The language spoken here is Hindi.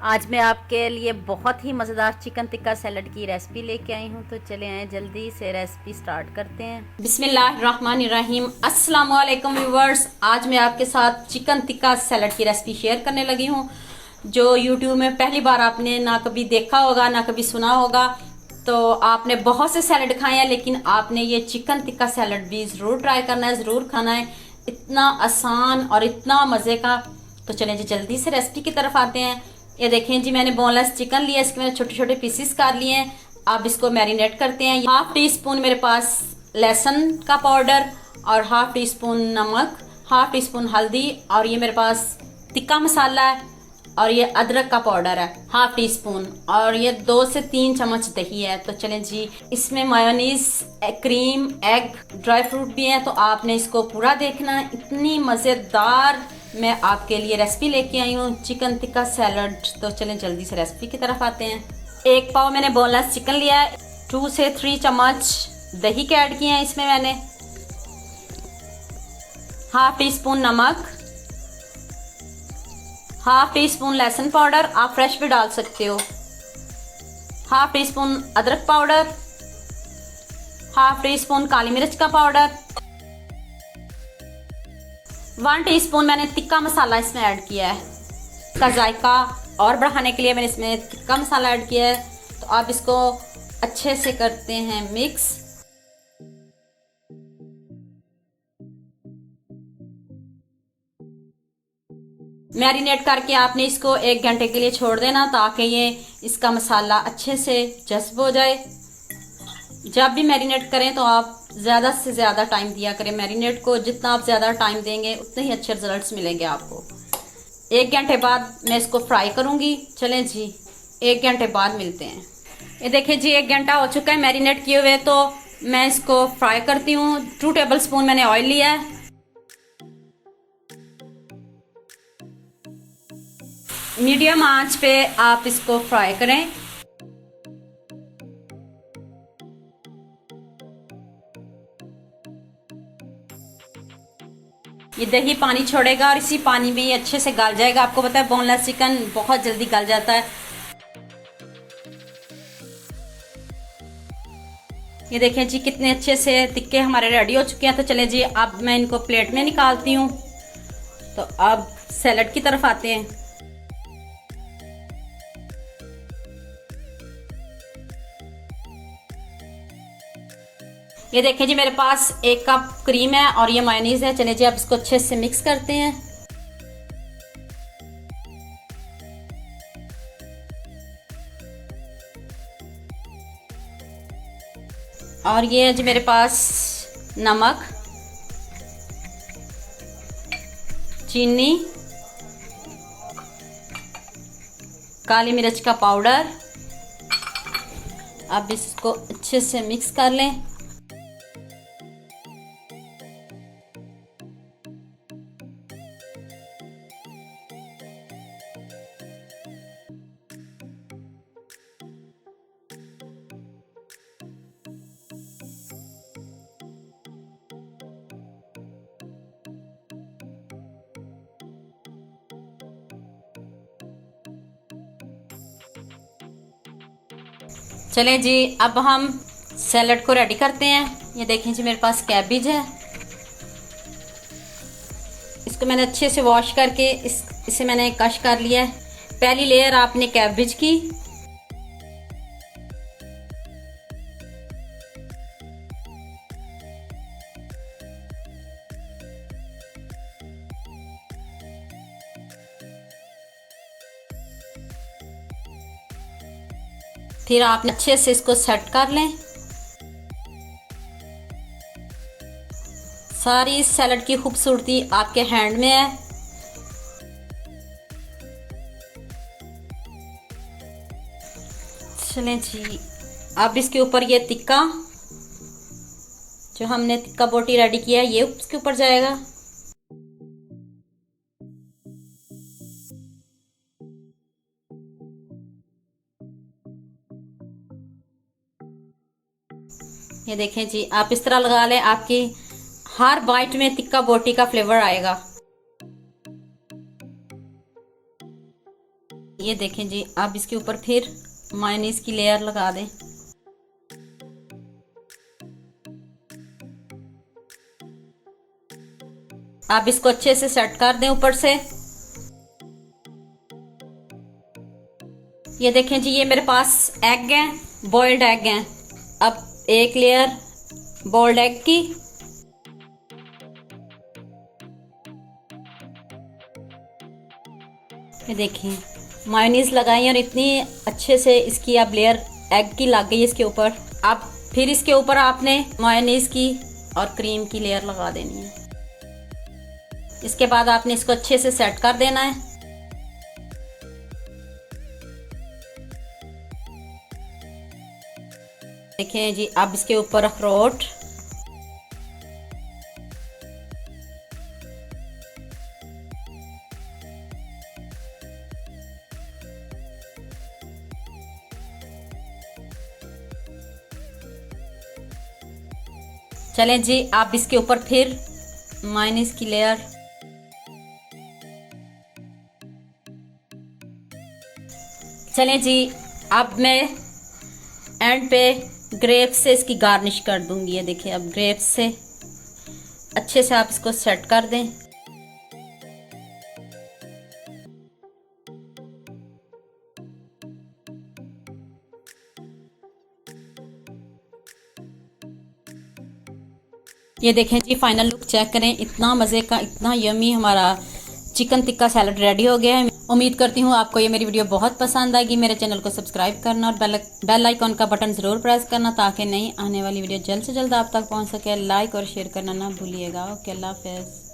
आज मैं आपके लिए बहुत ही मज़ेदार चिकन टिक्का सैलड की रेसिपी लेके आई हूँ। तो चले आए जल्दी से रेसिपी स्टार्ट करते हैं। बिस्मिल्लाहिर्रहमानिर्रहीम। अस्सलाम वालेकुम व्यूवर्स। आज मैं आपके साथ चिकन टिक्का सैलड की रेसिपी शेयर करने लगी हूँ, जो यूट्यूब में पहली बार आपने ना कभी देखा होगा ना कभी सुना होगा। तो आपने बहुत से सैलड खाए हैं, लेकिन आपने ये चिकन टिक्का सैलड भी ज़रूर ट्राई करना है, ज़रूर खाना है। इतना आसान और इतना मज़े का। तो चलें जी जल्दी से रेसिपी की तरफ आते हैं। ये देखें जी, मैंने बोनलेस चिकन लिया, इसके मैंने छोटे छोटे पीसेस कर लिए हैं। अब इसको मैरिनेट करते हैं। हाफ टी स्पून मेरे पास लहसुन का पाउडर और हाफ टी स्पून नमक, हाफ टी स्पून हल्दी, और ये मेरे पास टिक्का मसाला है, और ये अदरक का पाउडर है हाफ टी स्पून, और ये 2 से 3 चम्मच दही है। तो चलें जी, इसमें mayonnaise, cream, egg, dry fruit भी है। तो आपने इसको पूरा देखना है। इतनी मज़ेदार मैं आपके लिए रेसिपी लेके आई हूँ, चिकन टिक्का सैलड। तो चलें जल्दी से रेसिपी की तरफ आते हैं। 1 पाव मैंने बोनलेस चिकन लिया है। 2 से 3 चम्मच दही के ऐड किए हैं इसमें मैंने। हाफ टी स्पून नमक, हाफ टी स्पून लहसुन पाउडर, आप फ्रेश भी डाल सकते हो। हाफ टी स्पून अदरक पाउडर, हाफ टी स्पून काली मिर्च का पाउडर, 1 टीस्पून मैंने टिक्का मसाला इसमें ऐड किया है। इसका जायका और बढ़ाने के लिए मैंने इसमें टिक्का मसाला ऐड किया है। तो आप इसको अच्छे से करते हैं मिक्स। मैरिनेट करके आपने इसको 1 घंटे के लिए छोड़ देना, ताकि ये इसका मसाला अच्छे से जज्ब हो जाए। जब भी मैरिनेट करें तो आप ज़्यादा से ज़्यादा टाइम दिया करें मैरिनेट को। जितना आप ज़्यादा टाइम देंगे उतने ही अच्छे रिजल्ट्स मिलेंगे आपको। 1 घंटे बाद मैं इसको फ्राई करूँगी। चलें जी 1 घंटे बाद मिलते हैं। ये देखिए जी 1 घंटा हो चुका है मैरिनेट किए हुए। तो मैं इसको फ्राई करती हूँ। 2 टेबल स्पून मैंने ऑयल लिया है। मीडियम आंच पे आप इसको फ्राई करें। ये दही पानी छोड़ेगा और इसी पानी में ये अच्छे से गल जाएगा। आपको पता है बोनलेस चिकन बहुत जल्दी गल जाता है। ये देखें जी कितने अच्छे से टिक्के हमारे रेडी हो चुके हैं। तो चले जी अब मैं इनको प्लेट में निकालती हूँ। तो अब सैलड की तरफ आते हैं। ये देखें जी मेरे पास 1 कप क्रीम है और ये मायोनीज है। चलिए जी अब इसको अच्छे से मिक्स करते हैं। और ये है जी मेरे पास नमक, चीनी, काली मिर्च का पाउडर। अब इसको अच्छे से मिक्स कर लें। चलें जी अब हम सैलड को रेडी करते हैं। ये देखें जी मेरे पास कैबेज है। इसको मैंने अच्छे से वॉश करके इसे मैंने कश कर लिया है। पहली लेयर आपने कैबेज की, फिर आप अच्छे से इसको सेट कर लें। सारी सैलड की खूबसूरती आपके हैंड में है। चलें जी अब इसके ऊपर ये टिक्का, जो हमने टिक्का बोटी रेडी किया है, ये उसके ऊपर जाएगा। ये देखें जी आप इस तरह लगा लें, आपकी हर बाइट में टिक्का बोटी का फ्लेवर आएगा। ये देखें जी, अब इसके ऊपर फिर मायोनीज की लेयर लगा दें। आप इसको अच्छे से सेट कर दें ऊपर से। ये देखें जी, ये मेरे पास एग हैं, बॉइल्ड एग हैं। अब एक लेयर बॉइल्ड एग की, ये देखिए मायोनीज लगाई और इतनी अच्छे से इसकी अब लेयर एग की लग गई इसके ऊपर। अब फिर इसके ऊपर आपने मायोनीज की और क्रीम की लेयर लगा देनी है। इसके बाद आपने इसको अच्छे से सेट कर देना है। देखें जी, अब इसके ऊपर अखरोट, चलें जी, आप इसके ऊपर फिर मायोनीज की लेयर, चलें जी, अब मैं एंड पे ग्रेप्स से इसकी गार्निश कर दूंगी। ये देखिए, अब ग्रेप्स से अच्छे से आप इसको सेट कर दें। ये देखें जी, फाइनल लुक चेक करें। इतना मज़े का, इतना यमी हमारा चिकन टिक्का सैलड रेडी हो गया है। उम्मीद करती हूँ आपको ये मेरी वीडियो बहुत पसंद आएगी। मेरे चैनल को सब्सक्राइब करना और बेल आइकॉन का बटन ज़रूर प्रेस करना ताकि नई आने वाली वीडियो जल्द से जल्द आप तक पहुँच सके। लाइक और शेयर करना ना भूलिएगा। ओके, अल्लाह हाफ़िज़।